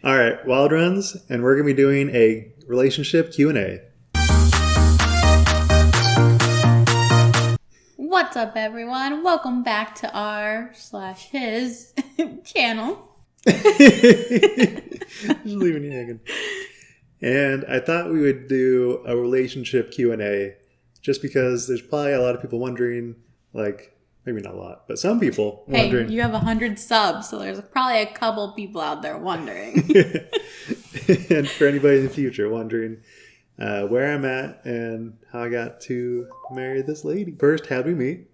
All right, Wild Runs, and we're going to be doing a relationship Q&A. What's up, everyone? Welcome back to our/his channel. Just leaving you hanging. And I thought we would do a relationship Q&A just because there's probably a lot of people wondering, like, maybe not a lot, but some people wondering. Hey, you have 100 subs, so there's probably a couple people out there wondering. And for anybody in the future wondering where I'm at and how I got to marry this lady. First, how'd we meet?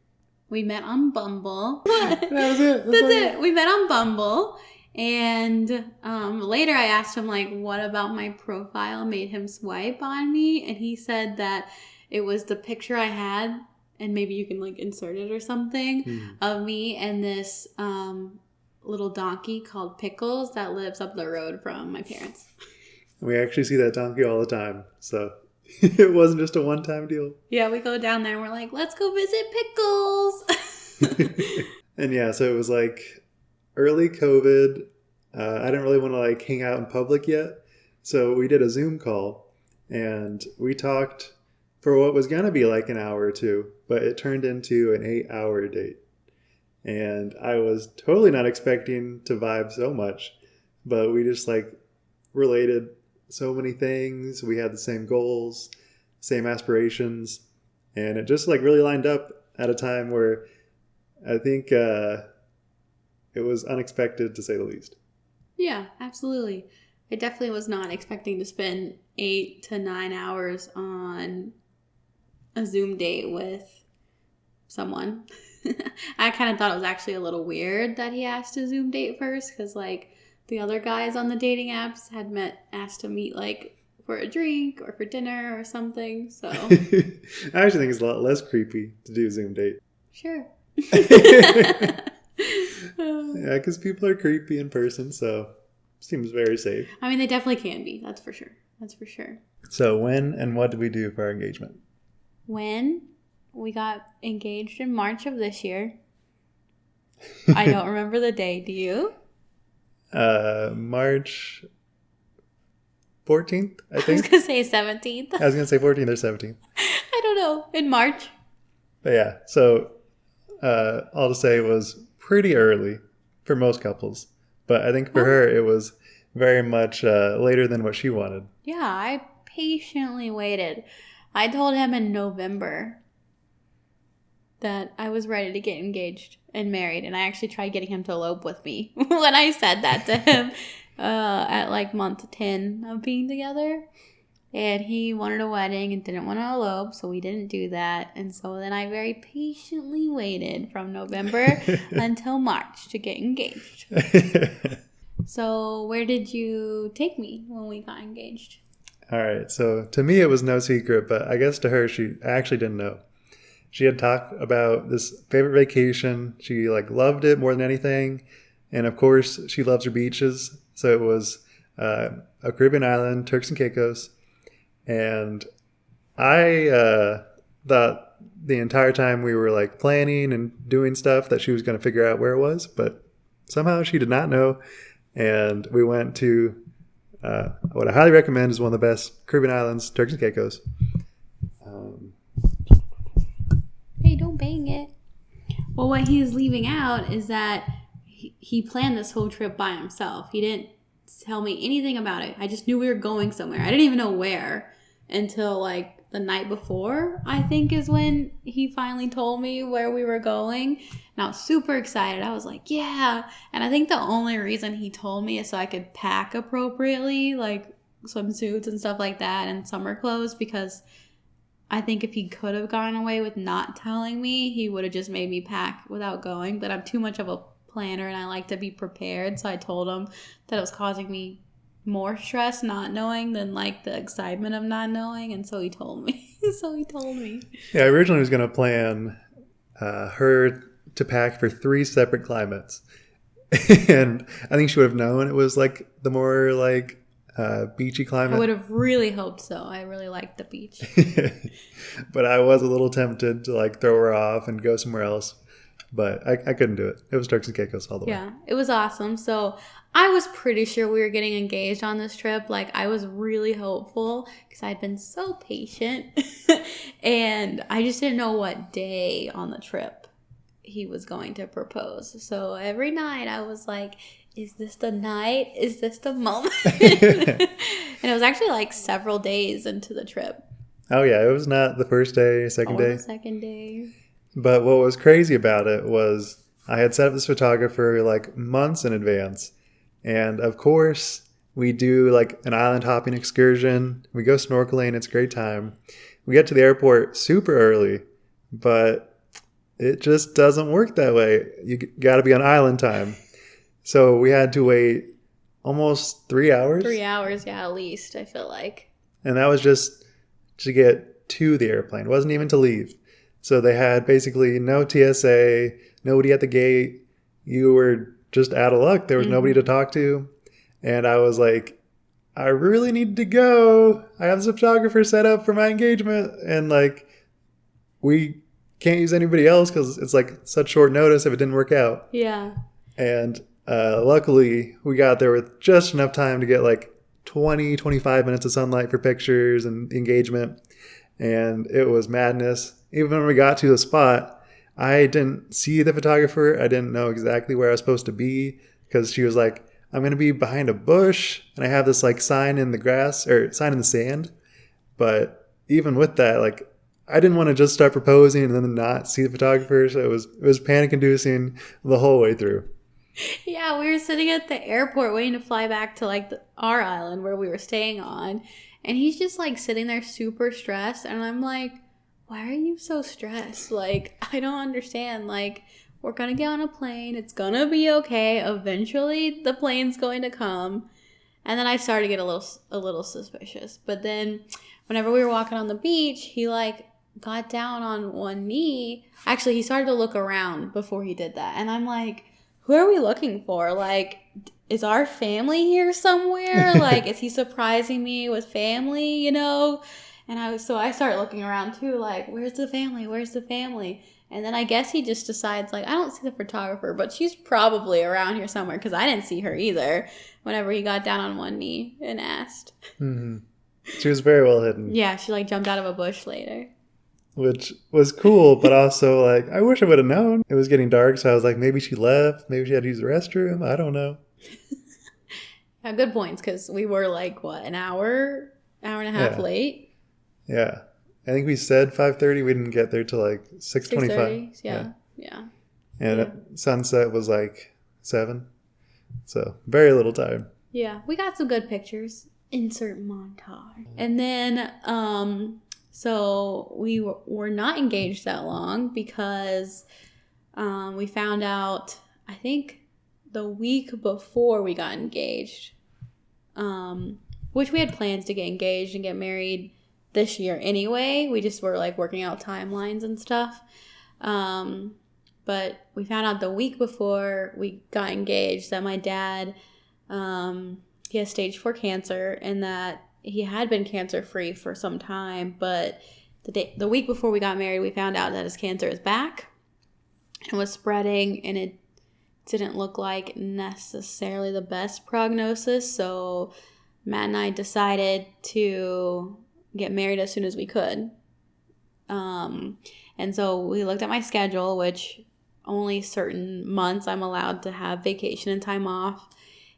We met on Bumble. That was it. That's it. We met on Bumble. And later I asked him, like, what about my profile made him swipe on me? And he said that it was the picture I had, and maybe you can, like, insert it or something, of me and this little donkey called Pickles that lives up the road from my parents. We actually see that donkey all the time, so it wasn't just a one-time deal. Yeah, we go down there and we're like, let's go visit Pickles. And yeah, so it was like early COVID. I didn't really want to like hang out in public yet, so we did a Zoom call and we talked for what was going to be like an hour or two, but it turned into an 8-hour date. And I was totally not expecting to vibe so much, but we just like related so many things. We had the same goals, same aspirations, and it just like really lined up at a time where I think it was unexpected, to say the least. Yeah, absolutely. I definitely was not expecting to spend 8 to 9 hours on a Zoom date with someone. I kind of thought it was actually a little weird that he asked to Zoom date first, because like the other guys on the dating apps had asked to meet like for a drink or for dinner or something. So I actually think it's a lot less creepy to do a Zoom date. Sure. Yeah, because people are creepy in person, so seems very safe. I mean, they definitely can be. That's for sure. That's for sure. So when and what did we do for our engagement? When we got engaged in March of this year. I don't remember the day. Do you? March 14th, I think. I was going to say 17th. I was going to say 14th or 17th. I don't know. In March. But yeah, so I'll just say it was pretty early for most couples. But I think for her, it was very much later than what she wanted. Yeah, I patiently waited. I told him in November that I was ready to get engaged and married. And I actually tried getting him to elope with me when I said that to him at like month 10 of being together. And he wanted a wedding and didn't want to elope, so we didn't do that. And so then I very patiently waited from November until March to get engaged. So where did you take me when we got engaged? All right. So to me, it was no secret, but I guess to her, she actually didn't know. She had talked about this favorite vacation. She like loved it more than anything. And of course, she loves her beaches. So it was a Caribbean island, Turks and Caicos. And I thought the entire time we were like planning and doing stuff that she was going to figure out where it was. But somehow she did not know. And we went to what I highly recommend is one of the best Caribbean islands, Turks and Caicos. Hey, don't bang it. Well, what he is leaving out is that he planned this whole trip by himself. He didn't tell me anything about it. I just knew we were going somewhere. I didn't even know where until like the night before, I think, is when he finally told me where we were going. And I was super excited. I was like, yeah. And I think the only reason he told me is so I could pack appropriately, like swimsuits and stuff like that and summer clothes, because I think if he could have gone away with not telling me, he would have just made me pack without going. But I'm too much of a planner and I like to be prepared. So I told him that it was causing me more stress not knowing than like the excitement of not knowing. And so he told me. Yeah, I originally was going to plan her to pack for 3 separate climates. And I think she would have known it was like the more like beachy climate. I would have really hoped so. I really liked the beach. But I was a little tempted to like throw her off and go somewhere else. but I couldn't do it. It was Turks and Caicos all the way. Yeah, it was awesome. So I was pretty sure we were getting engaged on this trip. Like, I was really hopeful because I'd been so patient. And I just didn't know what day on the trip he was going to propose. So every night I was like, is this the night? Is this the moment? And it was actually like several days into the trip. Oh, yeah. It was not the first day, second day. The second day. But what was crazy about it was I had set up this photographer like months in advance. And of course, we do like an island hopping excursion. We go snorkeling. It's a great time. We get to the airport super early, but it just doesn't work that way. You got to be on island time. So we had to wait almost 3 hours. 3 hours, yeah, at least, I feel like. And that was just to get to the airplane. It wasn't even to leave. So they had basically no TSA, nobody at the gate. You were just out of luck. There was nobody to talk to. And I was like, I really need to go. I have the photographer set up for my engagement. And like, we can't use anybody else because it's like such short notice if it didn't work out. Yeah. And luckily, we got there with just enough time to get like 25 minutes of sunlight for pictures and engagement. And it was madness. Even when we got to the spot, I didn't see the photographer. I didn't know exactly where I was supposed to be because she was like, I'm going to be behind a bush. And I have this like sign in the grass or sign in the sand. But even with that, like, I didn't want to just start proposing and then not see the photographer. So it was panic inducing the whole way through. Yeah, we were sitting at the airport waiting to fly back to like our island where we were staying on. And he's just like sitting there super stressed. And I'm like, why are you so stressed? Like, I don't understand. Like, we're going to get on a plane. It's going to be okay. Eventually, the plane's going to come. And then I started to get a little suspicious. But then whenever we were walking on the beach, he like got down on one knee. Actually, he started to look around before he did that. And I'm like, who are we looking for? Like, is our family here somewhere? Like, is he surprising me with family, you know? And I started looking around too, like, where's the family? Where's the family? And then I guess he just decides, like, I don't see the photographer, but she's probably around here somewhere because I didn't see her either whenever he got down on one knee and asked. Mm-hmm. She was very well hidden. Yeah, she, like, jumped out of a bush later. Which was cool, but also, like, I wish I would have known. It was getting dark, so I was like, maybe she left. Maybe she had to use the restroom. I don't know. Yeah, good points, because we were, like, what, an hour and a half late? Yeah. I think we said 5:30. We didn't get there till like 6:25. Yeah. And sunset was like 7. So very little time. Yeah. We got some good pictures. Insert montage. And then, so we were not engaged that long because we found out, I think, the week before we got engaged, which we had plans to get engaged and get married this year anyway. We just were like working out timelines and stuff. But we found out the week before we got engaged that my dad, he has stage 4 cancer and that he had been cancer free for some time. But the week before we got married, we found out that his cancer is back and was spreading, and it didn't look like necessarily the best prognosis. So Matt and I decided to get married as soon as we could. And so we looked at my schedule, which only certain months I'm allowed to have vacation and time off.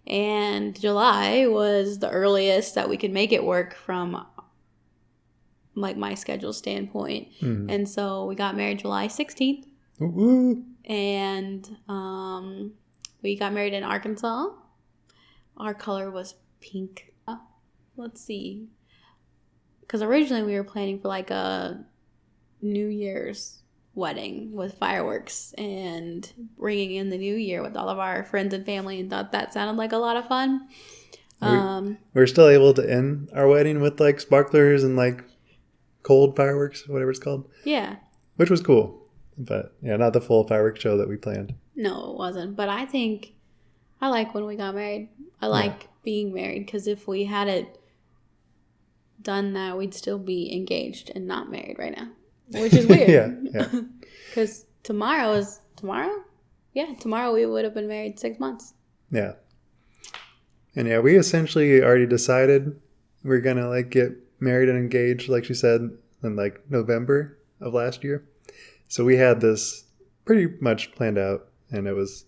And July was the earliest that we could make it work from like my schedule standpoint. Mm-hmm. And so we got married July 16th. Woo-hoo. And we got married in Arkansas. Our color was pink. Let's see. Because originally we were planning for like a New Year's wedding with fireworks and bringing in the new year with all of our friends and family, and thought that sounded like a lot of fun. We're still able to end our wedding with like sparklers and like cold fireworks, whatever it's called. Yeah. Which was cool. But yeah, not the full fireworks show that we planned. No, it wasn't. But I think I like when we got married. I like being married, because if we had it done that, we'd still be engaged and not married right now, which is weird. Yeah. Because tomorrow is tomorrow? Yeah, tomorrow we would have been married 6 months. Yeah. And yeah, we essentially already decided we're going to like get married and engaged, like she said, in like November of last year. So we had this pretty much planned out, and it was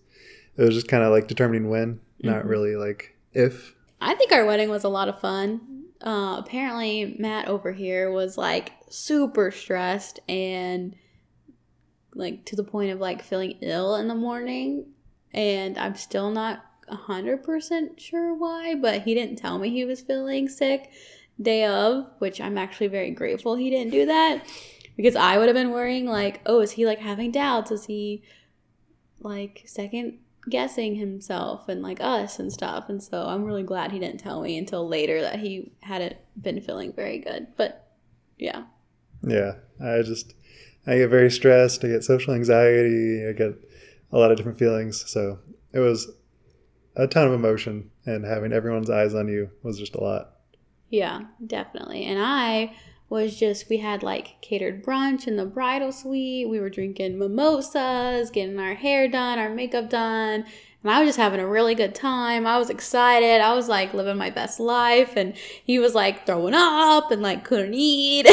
just kind of like determining when, not really like if. I think our wedding was a lot of fun. Apparently Matt over here was like super stressed and like to the point of like feeling ill in the morning, and I'm still not 100% sure why, but he didn't tell me he was feeling sick day of, which I'm actually very grateful he didn't do that, because I would have been worrying like, oh, is he like having doubts? Is he like second guessing himself and like us and stuff? And so I'm really glad he didn't tell me until later that he hadn't been feeling very good. But yeah. I get very stressed. I get social anxiety. I get a lot of different feelings. So it was a ton of emotion, and having everyone's eyes on you was just a lot. Yeah, definitely. And we had like catered brunch in the bridal suite. We were drinking mimosas, getting our hair done, our makeup done. And I was just having a really good time. I was excited. I was like living my best life. And he was like throwing up and like couldn't eat.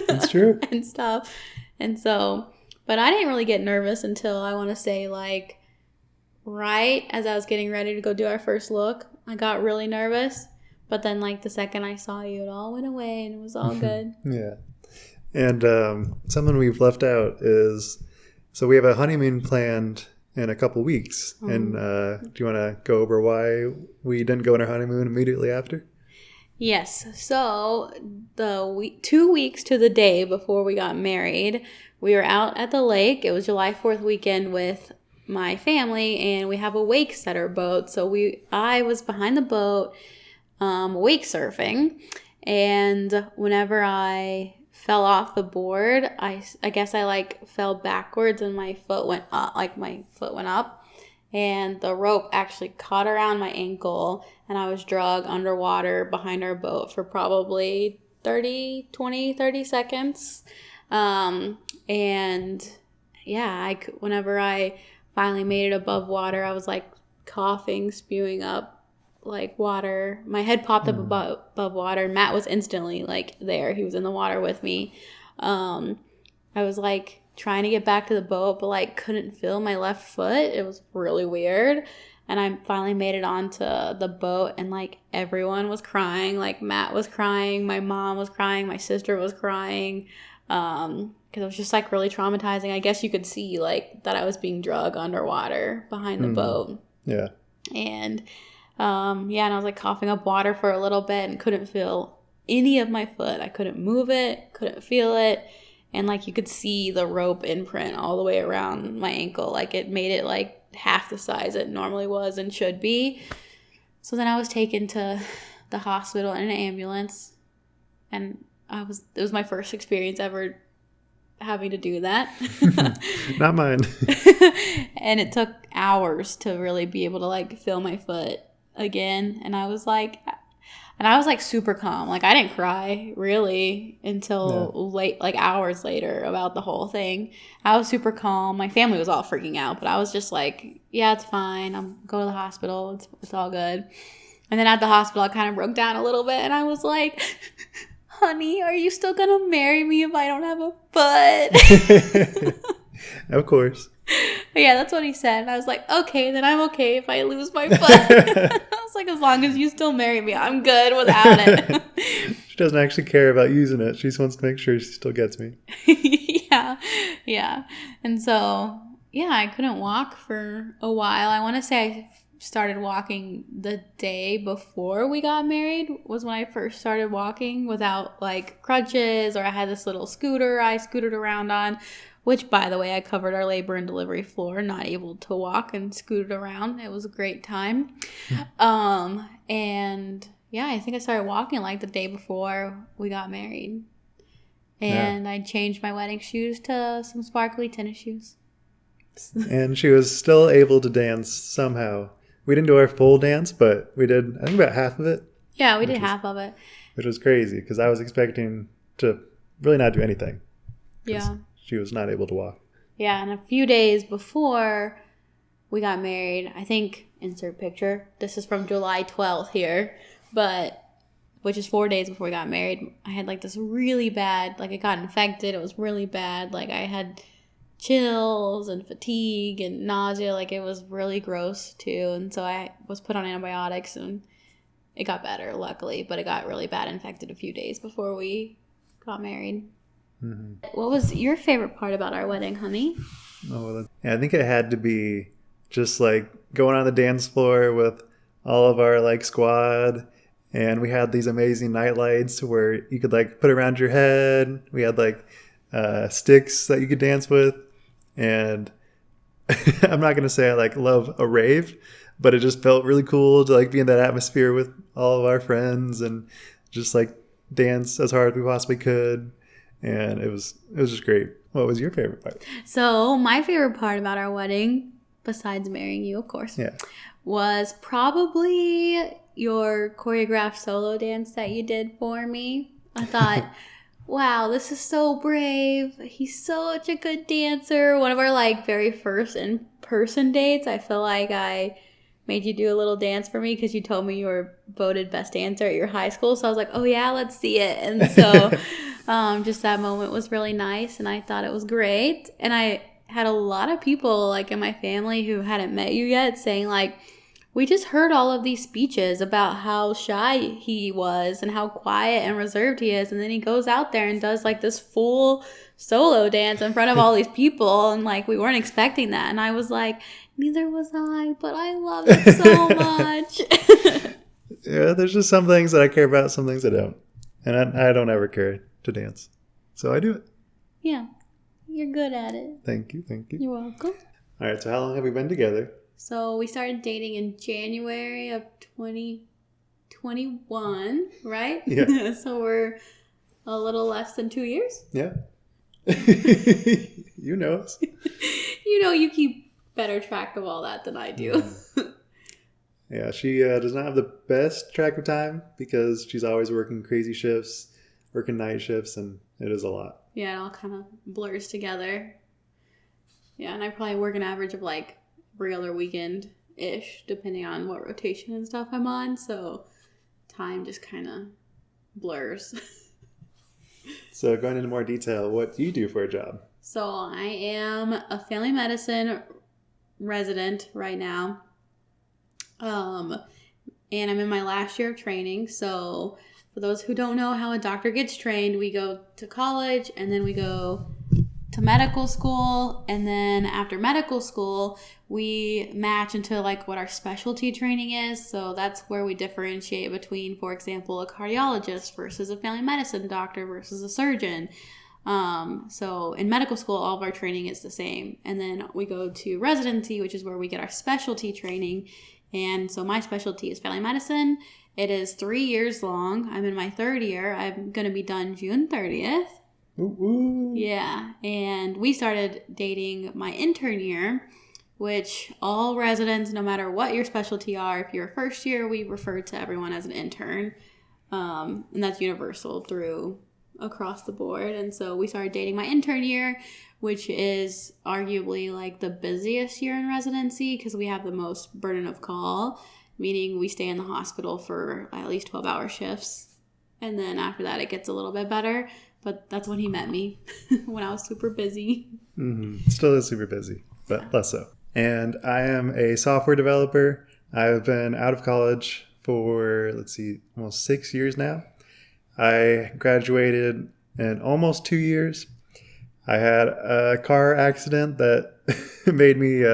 That's true. And stuff. And so, but I didn't really get nervous until I want to say like right as I was getting ready to go do our first look. I got really nervous. But then like the second I saw you, it all went away and it was all good. Yeah. And something we've left out is, so we have a honeymoon planned in a couple weeks. And do you want to go over why we didn't go on our honeymoon immediately after? Yes. So 2 weeks to the day before we got married, we were out at the lake. It was July 4th weekend with my family, and we have a wake setter boat. So I was behind the boat wake surfing, and whenever I fell off the board, I guess I like fell backwards and my foot went up, and the rope actually caught around my ankle, and I was dragged underwater behind our boat for probably 30 seconds. And yeah, whenever I finally made it above water, I was like coughing, spewing up like water. My head popped up above water, and Matt was instantly like there. He was in the water with me. I was like trying to get back to the boat, but like couldn't feel my left foot. It was really weird. And I finally made it onto the boat, and like everyone was crying. Like Matt was crying, my mom was crying, my sister was crying. Because it was just like really traumatizing. I guess you could see like that I was being dragged underwater behind the boat. Yeah. And and I was like coughing up water for a little bit and couldn't feel any of my foot. I couldn't move it, couldn't feel it. And like you could see the rope imprint all the way around my ankle. Like it made it like half the size it normally was and should be. So then I was taken to the hospital in an ambulance, and it was my first experience ever having to do that. Not mine. And it took hours to really be able to like feel my foot again. And I was like super calm. Like I didn't cry really until late, like hours later, about the whole thing. I was super calm. My family was all freaking out, but I was just like, yeah, it's fine. I'm going to the hospital. It's all good. And then at the hospital, I kind of broke down a little bit, and I was like, honey, are you still going to marry me if I don't have a foot? Of course. But yeah, that's what he said. And I was like, okay, then I'm okay if I lose my foot. I was like, as long as you still marry me, I'm good without it. She doesn't actually care about using it. She just wants to make sure she still gets me. Yeah. And so, yeah, I couldn't walk for a while. I want to say I started walking the day before we got married was when I first started walking without like crutches, or I had this little scooter I scooted around on, which, by the way, I covered our labor and delivery floor, not able to walk, and scooted around. It was a great time. And yeah, I think I started walking like the day before we got married. And I changed my wedding shoes to some sparkly tennis shoes. And she was still able to dance somehow. We didn't do our full dance, but we did, I think, about half of it. Yeah, we did half of it. Which was crazy, because I was expecting to really not do anything. Yeah. She was not able to walk. Yeah, and a few days before we got married, I think, insert picture, this is from July 12th here, but which is 4 days before we got married, I had like this really bad, like it got infected. It was really bad. Like I had chills and fatigue and nausea. Like it was really gross too. And so I was put on antibiotics and it got better, luckily, but it got really bad infected a few days before we got married. Mm-hmm. What was your favorite part about our wedding, honey? Oh, yeah, I think it had to be just like going on the dance floor with all of our like squad. And we had these amazing night lights where you could like put around your head. We had like sticks that you could dance with. And I'm not going to say I like love a rave, but it just felt really cool to like be in that atmosphere with all of our friends and just like dance as hard as we possibly could. And it was just great. What was your favorite part? So my favorite part about our wedding, besides marrying you, of course, was probably your choreographed solo dance that you did for me. I thought, wow, this is so brave. He's such a good dancer. One of our like very first in-person dates, I feel like I made you do a little dance for me because you told me you were voted best dancer at your high school. So I was like, oh yeah, let's see it. And so just that moment was really nice and I thought it was great. And I had a lot of people like in my family who hadn't met you yet saying like, we just heard all of these speeches about how shy he was and how quiet and reserved he is. And then he goes out there and does like this full solo dance in front of all these people. And like, we weren't expecting that. And I was like, neither was I, but I love it so much. Yeah, there's just some things that I care about, some things I don't. And I don't ever care to dance. So I do it. Yeah, you're good at it. Thank you. You're welcome. All right, so how long have we been together? So we started dating in January of 2021, right? Yeah. So we're a little less than 2 years. Yeah. You know us. You keep better track of all that than I do. Yeah, she does not have the best track of time because she's always working crazy shifts, working night shifts, and it is a lot. Yeah, it all kind of blurs together. Yeah, and I probably work an average of like every other weekend-ish, depending on what rotation and stuff I'm on. So time just kind of blurs. So going into more detail, what do you do for a job? So I am a family medicine resident right now. And I'm in my last year of training. So for those who don't know how a doctor gets trained, we go to college and then we go to medical school, and then after medical school we match into like what our specialty training is. So that's where we differentiate between, for example, a cardiologist versus a family medicine doctor versus a surgeon. So in medical school all of our training is the same, and then we go to residency, which is where we get our specialty training. And so my specialty is family medicine. It is 3 years long. I'm in my third year. I'm going to be done June 30th. Ooh. Yeah, and we started dating my intern year, which all residents, no matter what your specialty are, if you're a first year, we refer to everyone as an intern, and that's universal through across the board. And so we started dating my intern year, which is arguably like the busiest year in residency because we have the most burden of call, meaning we stay in the hospital for at least 12-hour shifts, and then after that it gets a little bit better. But that's when he met me, when I was super busy. Mm-hmm. Still is super busy, but less so. And I am a software developer. I've been out of college for, almost 6 years now. I graduated in almost 2 years. I had a car accident that made me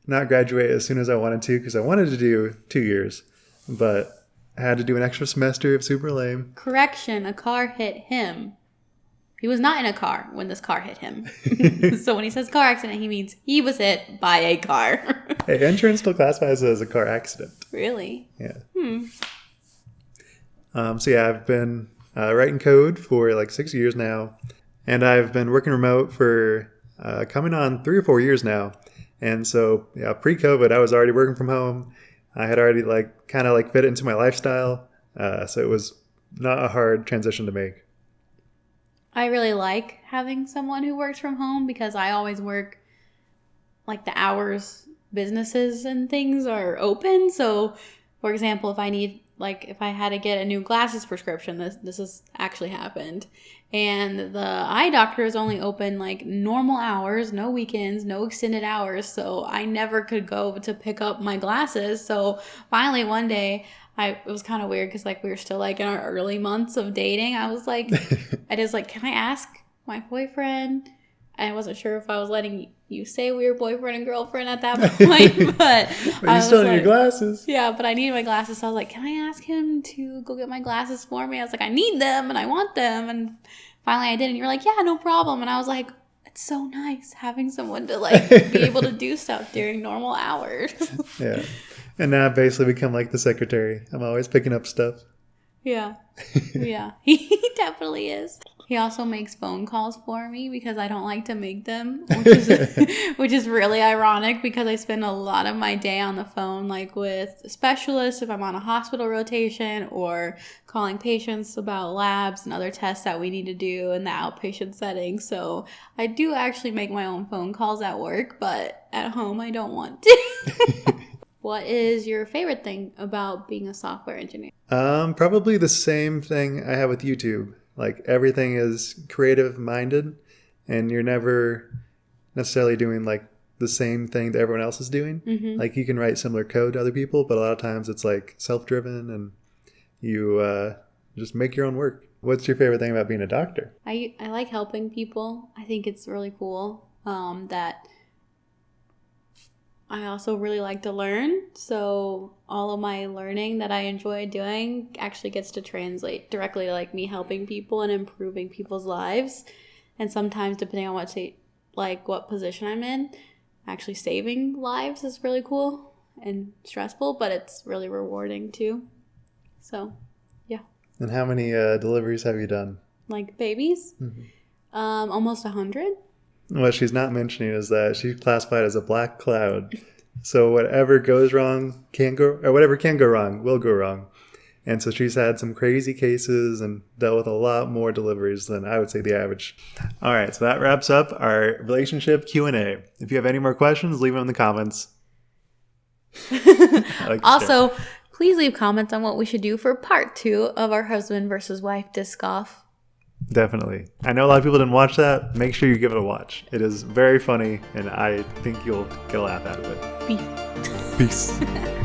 not graduate as soon as I wanted to because I wanted to do 2 years, but I had to do an extra semester. It was super lame. Correction, a car hit him. He was not in a car when this car hit him. So when he says car accident, he means he was hit by a car. Hey, insurance still classifies it as a car accident. Really? Yeah. So yeah, I've been writing code for like 6 years now, and I've been working remote for coming on 3 or 4 years now. And so yeah, pre-COVID, I was already working from home. I had already kind of fit it into my lifestyle. So it was not a hard transition to make. I really like having someone who works from home because I always work like the hours businesses and things are open. So, for example, if I had to get a new glasses prescription, this has actually happened. And the eye doctor is only open like normal hours, no weekends, no extended hours. So I never could go to pick up my glasses. So finally one day, it was kind of weird because like we were still like in our early months of dating. I was like, can I ask my boyfriend? I wasn't sure if I was letting you say we were boyfriend and girlfriend at that point, but you still need your glasses. Yeah, but I needed my glasses, so I was like, can I ask him to go get my glasses for me? I was like, I need them and I want them, and finally I did, and you were like, yeah, no problem, and I was like, it's so nice having someone to like be able to do stuff during normal hours. Yeah, and now I've basically become like the secretary. I'm always picking up stuff. Yeah, yeah, he definitely is. He also makes phone calls for me because I don't like to make them, which is really ironic because I spend a lot of my day on the phone, like with specialists if I'm on a hospital rotation or calling patients about labs and other tests that we need to do in the outpatient setting. So I do actually make my own phone calls at work, but at home I don't want to. What is your favorite thing about being a software engineer? Probably the same thing I have with YouTube. Like everything is creative minded and you're never necessarily doing like the same thing that everyone else is doing. Mm-hmm. Like you can write similar code to other people, but a lot of times it's like self-driven and you just make your own work. What's your favorite thing about being a doctor? I like helping people. I think it's really cool that I also really like to learn, so all of my learning that I enjoy doing actually gets to translate directly to like me helping people and improving people's lives. And sometimes, depending on what position I'm in, actually saving lives is really cool and stressful, but it's really rewarding too. So, yeah. And how many deliveries have you done? Like babies? Mm-hmm. Almost 100. What she's not mentioning is that she's classified as a black cloud. So whatever goes wrong whatever can go wrong will go wrong. And so she's had some crazy cases and dealt with a lot more deliveries than I would say the average. All right, so that wraps up our relationship Q&A. If you have any more questions, leave them in the comments. Also, please leave comments on what we should do for part 2 of our husband versus wife disc golf. Definitely. I know a lot of people didn't watch that. Make sure you give it a watch. It is very funny, and I think you'll get a laugh out of it. Peace. Peace.